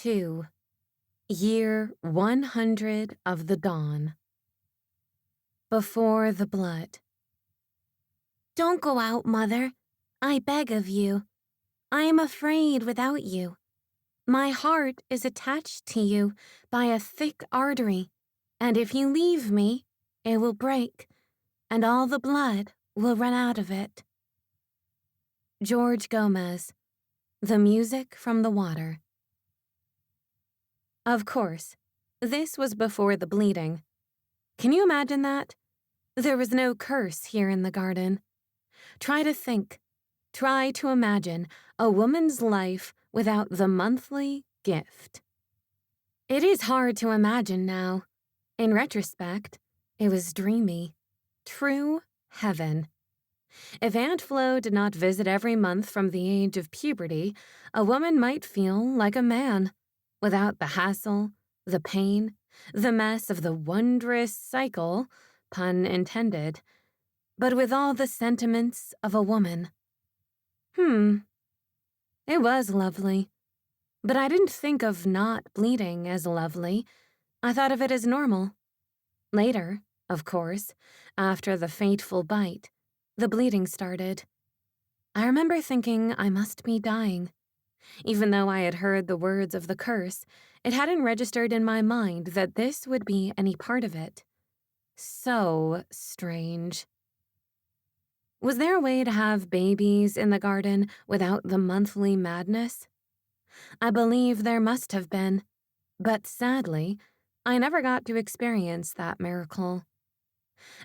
2. Year 100 of the dawn. Before the blood. Don't go out, Mother. I beg of you. I am afraid without you. My heart is attached to you by a thick artery, and if you leave me, it will break, and all the blood will run out of it. George Gomez, The Music from the Water. Of course, this was before the bleeding. Can you imagine that? There was no curse here in the garden. Try to think. Try to imagine a woman's life without the monthly gift. It is hard to imagine now. In retrospect, it was dreamy. True heaven. If Aunt Flo did not visit every month from the age of puberty, a woman might feel like a man, without the hassle, the pain, the mess of the wondrous cycle, pun intended, but with all the sentiments of a woman. It was lovely. But I didn't think of not bleeding as lovely. I thought of it as normal. Later, of course, after the fateful bite, the bleeding started. I remember thinking I must be dying. Even though I had heard the words of the curse, it hadn't registered in my mind that this would be any part of it. So strange. Was there a way to have babies in the garden without the monthly madness? I believe there must have been, but sadly, I never got to experience that miracle.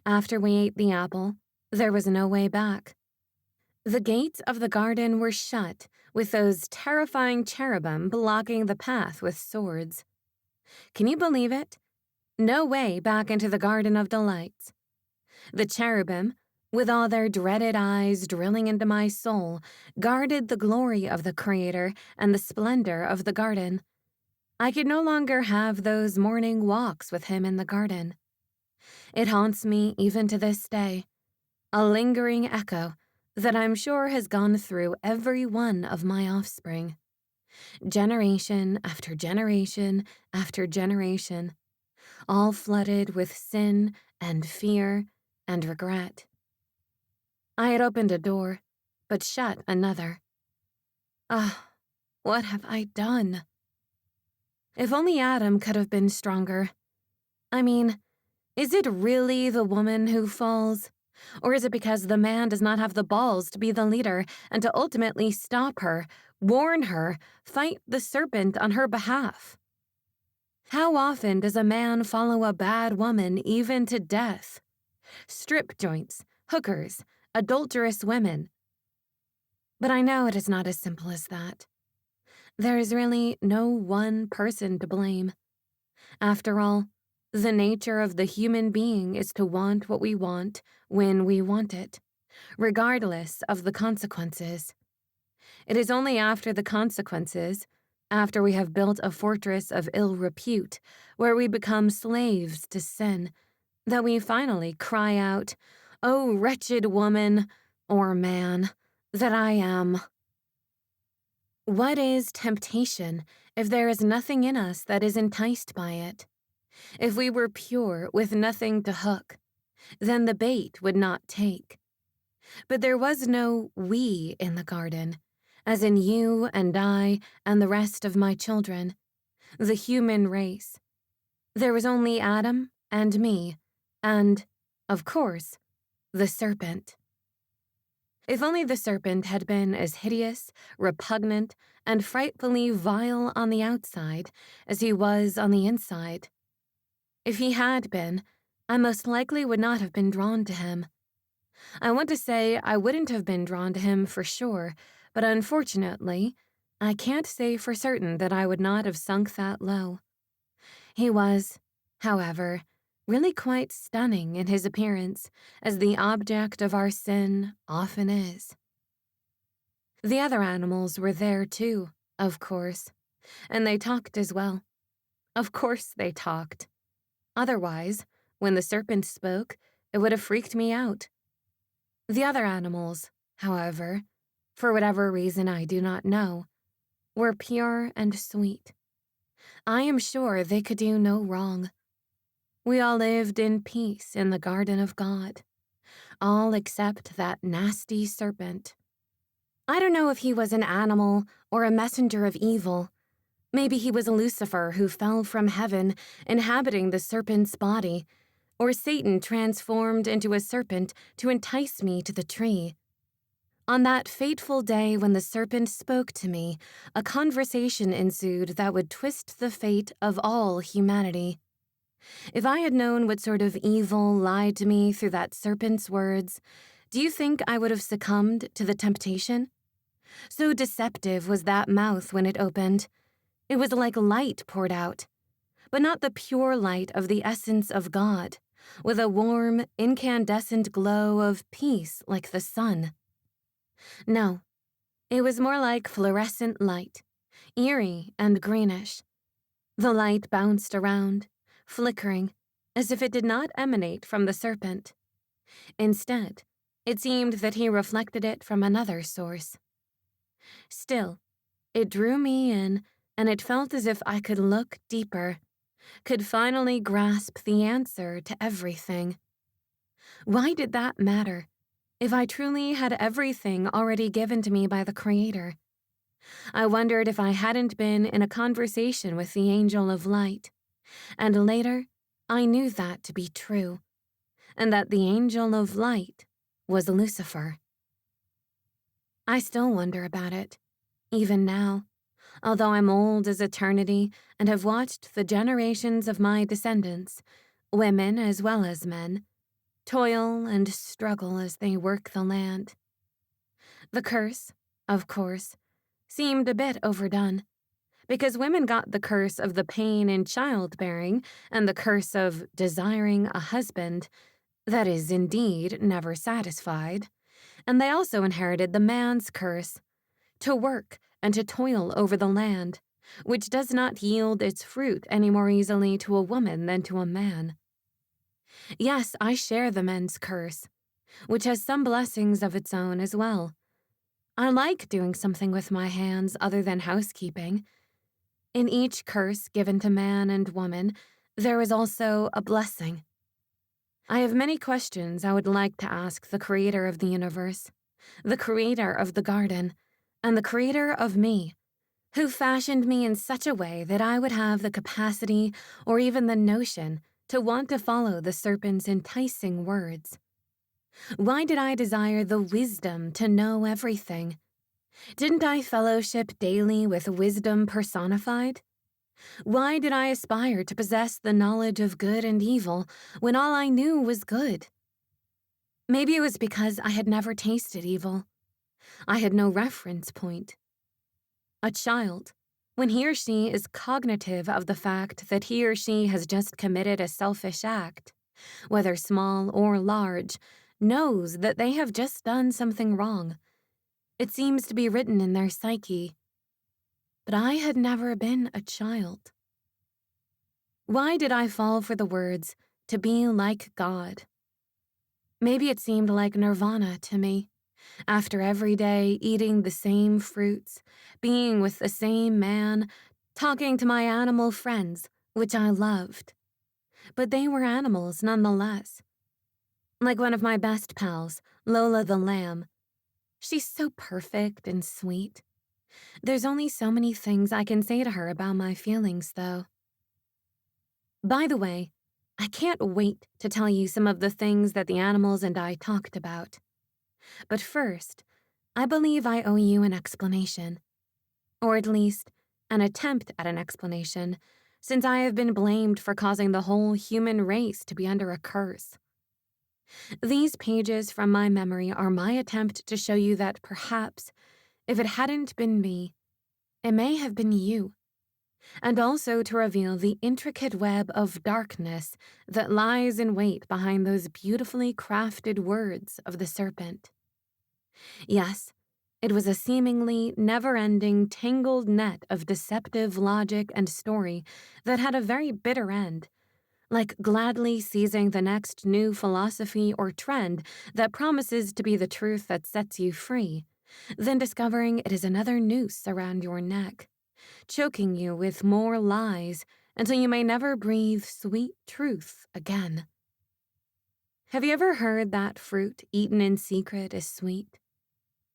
After we ate the apple, there was no way back. The gates of the garden were shut, with those terrifying cherubim blocking the path with swords. Can you believe it? No way back into the Garden of Delights. The cherubim, with all their dreaded eyes drilling into my soul, guarded the glory of the Creator and the splendor of the garden. I could no longer have those morning walks with him in the garden. It haunts me even to this day, a lingering echo that I'm sure has gone through every one of my offspring. Generation after generation after generation, all flooded with sin and fear and regret. I had opened a door, but shut another. What have I done? If only Adam could have been stronger. I mean, is it really the woman who falls? Or is it because the man does not have the balls to be the leader and to ultimately stop her, warn her, fight the serpent on her behalf? How often does a man follow a bad woman even to death? Strip joints, hookers, adulterous women. But I know it is not as simple as that. There is really no one person to blame. After all, the nature of the human being is to want what we want when we want it, regardless of the consequences. It is only after the consequences, after we have built a fortress of ill repute, where we become slaves to sin, that we finally cry out, "Oh, wretched woman, or man, that I am." What is temptation if there is nothing in us that is enticed by it? If we were pure with nothing to hook, then the bait would not take. But there was no we in the garden, as in you and I and the rest of my children, the human race. There was only Adam and me, and, of course, the serpent. If only the serpent had been as hideous, repugnant, and frightfully vile on the outside as he was on the inside. If he had been, I most likely would not have been drawn to him. I want to say I wouldn't have been drawn to him for sure, but unfortunately, I can't say for certain that I would not have sunk that low. He was, however, really quite stunning in his appearance, as the object of our sin often is. The other animals were there too, of course, and they talked as well. Of course they talked. Otherwise, when the serpent spoke, it would have freaked me out. The other animals, however, for whatever reason I do not know, were pure and sweet. I am sure they could do no wrong. We all lived in peace in the garden of God, all except that nasty serpent. I don't know if he was an animal or a messenger of evil. Maybe he was Lucifer who fell from heaven, inhabiting the serpent's body, or Satan transformed into a serpent to entice me to the tree. On that fateful day when the serpent spoke to me, a conversation ensued that would twist the fate of all humanity. If I had known what sort of evil lied to me through that serpent's words, do you think I would have succumbed to the temptation? So deceptive was that mouth when it opened. It was like light poured out, but not the pure light of the essence of God, with a warm, incandescent glow of peace like the sun. No, it was more like fluorescent light, eerie and greenish. The light bounced around, flickering, as if it did not emanate from the serpent. Instead, it seemed that he reflected it from another source. Still, it drew me in, and it felt as if I could look deeper, could finally grasp the answer to everything. Why did that matter, if I truly had everything already given to me by the Creator? I wondered if I hadn't been in a conversation with the angel of light, and later I knew that to be true, and that the angel of light was Lucifer. I still wonder about it, even now, although I'm old as eternity and have watched the generations of my descendants, women as well as men, toil and struggle as they work the land. The curse, of course, seemed a bit overdone, because women got the curse of the pain in childbearing and the curse of desiring a husband that is indeed never satisfied, and they also inherited the man's curse, to work and to toil over the land, which does not yield its fruit any more easily to a woman than to a man. Yes, I share the men's curse, which has some blessings of its own as well. I like doing something with my hands other than housekeeping. In each curse given to man and woman, there is also a blessing. I have many questions I would like to ask the Creator of the universe, the Creator of the garden, and the Creator of me, who fashioned me in such a way that I would have the capacity or even the notion to want to follow the serpent's enticing words. Why did I desire the wisdom to know everything? Didn't I fellowship daily with wisdom personified? Why did I aspire to possess the knowledge of good and evil when all I knew was good? Maybe it was because I had never tasted evil. I had no reference point. A child, when he or she is cognitive of the fact that he or she has just committed a selfish act, whether small or large, knows that they have just done something wrong. It seems to be written in their psyche. But I had never been a child. Why did I fall for the words, to be like God? Maybe it seemed like nirvana to me. After every day eating the same fruits, being with the same man, talking to my animal friends, which I loved. But they were animals nonetheless. Like one of my best pals, Lola the lamb. She's so perfect and sweet. There's only so many things I can say to her about my feelings, though. By the way, I can't wait to tell you some of the things that the animals and I talked about. But first, I believe I owe you an explanation. Or at least, an attempt at an explanation, since I have been blamed for causing the whole human race to be under a curse. These pages from my memory are my attempt to show you that perhaps, if it hadn't been me, it may have been you, and also to reveal the intricate web of darkness that lies in wait behind those beautifully crafted words of the serpent. Yes, it was a seemingly never-ending tangled net of deceptive logic and story that had a very bitter end, like gladly seizing the next new philosophy or trend that promises to be the truth that sets you free, then discovering it is another noose around your neck, choking you with more lies until you may never breathe sweet truth again. Have you ever heard that fruit eaten in secret is sweet?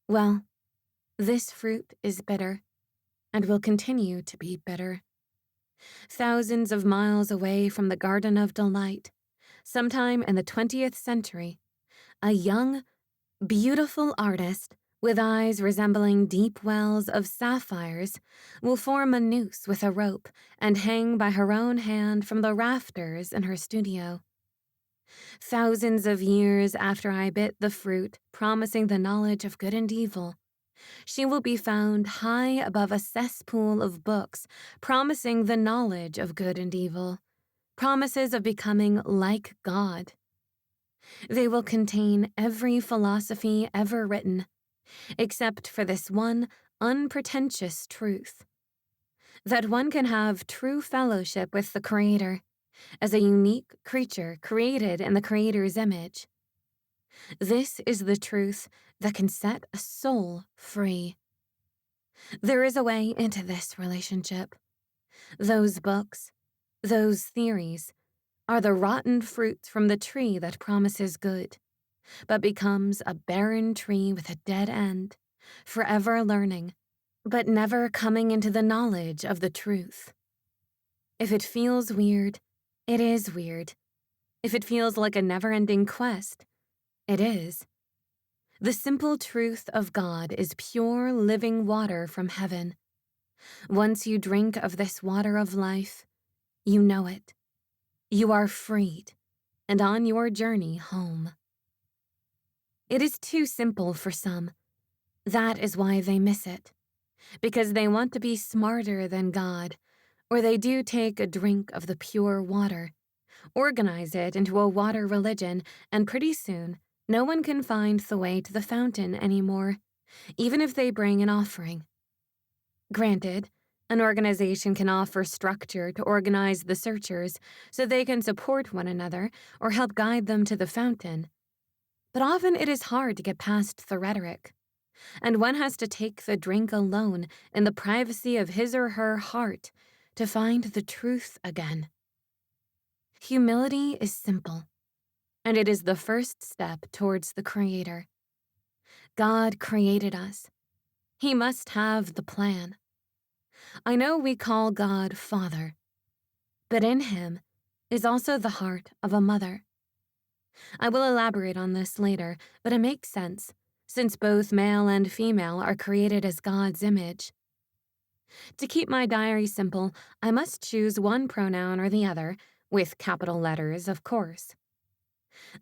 Well, this fruit is bitter and will continue to be bitter. Thousands of miles away from the Garden of Delight, sometime in the 20th century, a young, beautiful artist with eyes resembling deep wells of sapphires will form a noose with a rope and hang by her own hand from the rafters in her studio. Thousands of years after I bit the fruit promising the knowledge of good and evil, she will be found high above a cesspool of books promising the knowledge of good and evil, promises of becoming like God. They will contain every philosophy ever written, except for this one unpretentious truth, that one can have true fellowship with the Creator as a unique creature created in the Creator's image. This is the truth that can set a soul free. There is a way into this relationship. Those books, those theories, are the rotten fruits from the tree that promises good, but becomes a barren tree with a dead end, forever learning, but never coming into the knowledge of the truth. If it feels weird, it is weird. If it feels like a never-ending quest, it is. The simple truth of God is pure living water from heaven. Once you drink of this water of life, you know it. You are freed and on your journey home. It is too simple for some. That is why they miss it. Because they want to be smarter than God, or they do take a drink of the pure water, organize it into a water religion, and pretty soon, no one can find the way to the fountain anymore, even if they bring an offering. Granted, an organization can offer structure to organize the searchers so they can support one another or help guide them to the fountain. But often it is hard to get past the rhetoric, and one has to take the drink alone in the privacy of his or her heart to find the truth again. Humility is simple, and it is the first step towards the Creator. God created us. He must have the plan. I know we call God Father, but in Him is also the heart of a mother. I will elaborate on this later, but it makes sense, since both male and female are created as God's image. To keep my diary simple, I must choose one pronoun or the other, with capital letters, of course.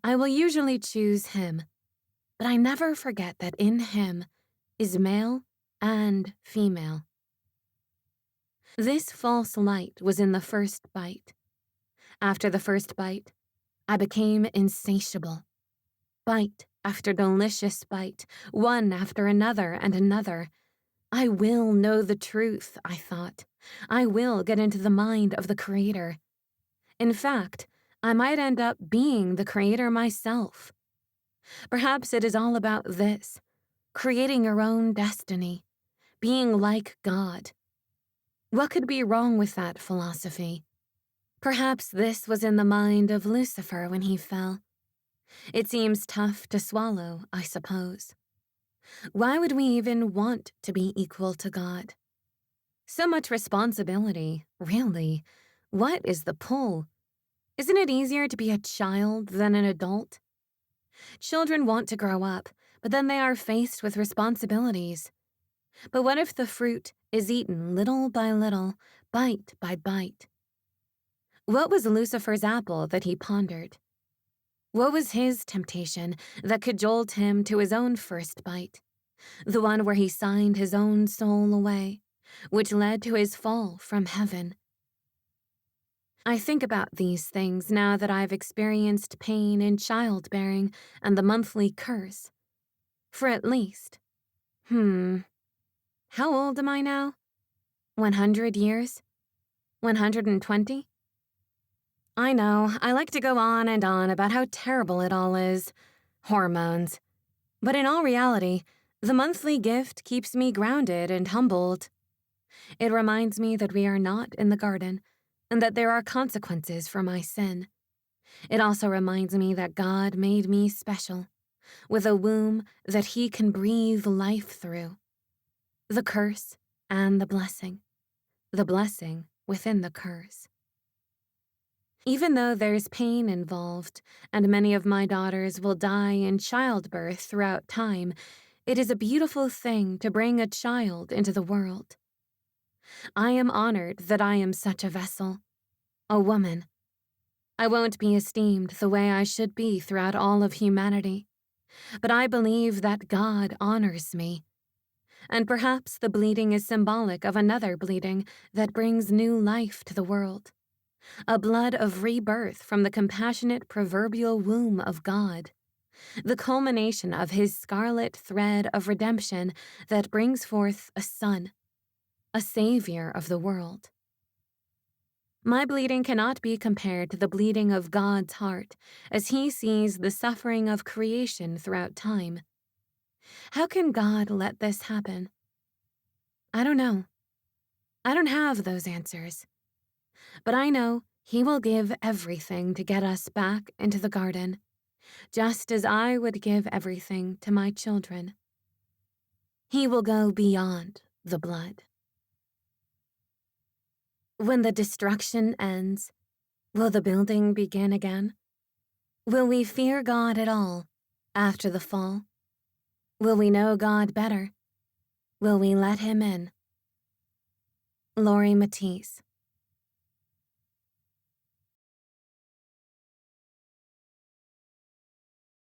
I will usually choose him, but I never forget that in him is male and female. This false light was in the first bite. After the first bite, I became insatiable. Bite after delicious bite, one after another and another. I will know the truth, I thought. I will get into the mind of the Creator. In fact, I might end up being the Creator myself. Perhaps it is all about this, creating your own destiny, being like God. What could be wrong with that philosophy? Perhaps this was in the mind of Lucifer when he fell. It seems tough to swallow, I suppose. Why would we even want to be equal to God? So much responsibility, really. What is the pull? Isn't it easier to be a child than an adult? Children want to grow up, but then they are faced with responsibilities. But what if the fruit is eaten little by little, bite by bite? What was Lucifer's apple that he pondered? What was his temptation that cajoled him to his own first bite? The one where he signed his own soul away, which led to his fall from heaven. I think about these things now that I've experienced pain in childbearing and the monthly curse. For at least, how old am I now? 100 years? 120? I know, I like to go on and on about how terrible it all is. Hormones. But in all reality, the monthly gift keeps me grounded and humbled. It reminds me that we are not in the garden and that there are consequences for my sin. It also reminds me that God made me special, with a womb that He can breathe life through. The curse and the blessing within the curse. Even though there's pain involved, and many of my daughters will die in childbirth throughout time, it is a beautiful thing to bring a child into the world. I am honored that I am such a vessel, a woman. I won't be esteemed the way I should be throughout all of humanity, but I believe that God honors me. And perhaps the bleeding is symbolic of another bleeding that brings new life to the world. A blood of rebirth from the compassionate proverbial womb of God. The culmination of His scarlet thread of redemption that brings forth a son, a savior of the world. My bleeding cannot be compared to the bleeding of God's heart as He sees the suffering of creation throughout time. How can God let this happen? I don't know. I don't have those answers. But I know He will give everything to get us back into the garden, just as I would give everything to my children. He will go beyond the blood. When the destruction ends, will the building begin again? Will we fear God at all after the fall? Will we know God better? Will we let Him in? Lauri, Matisse.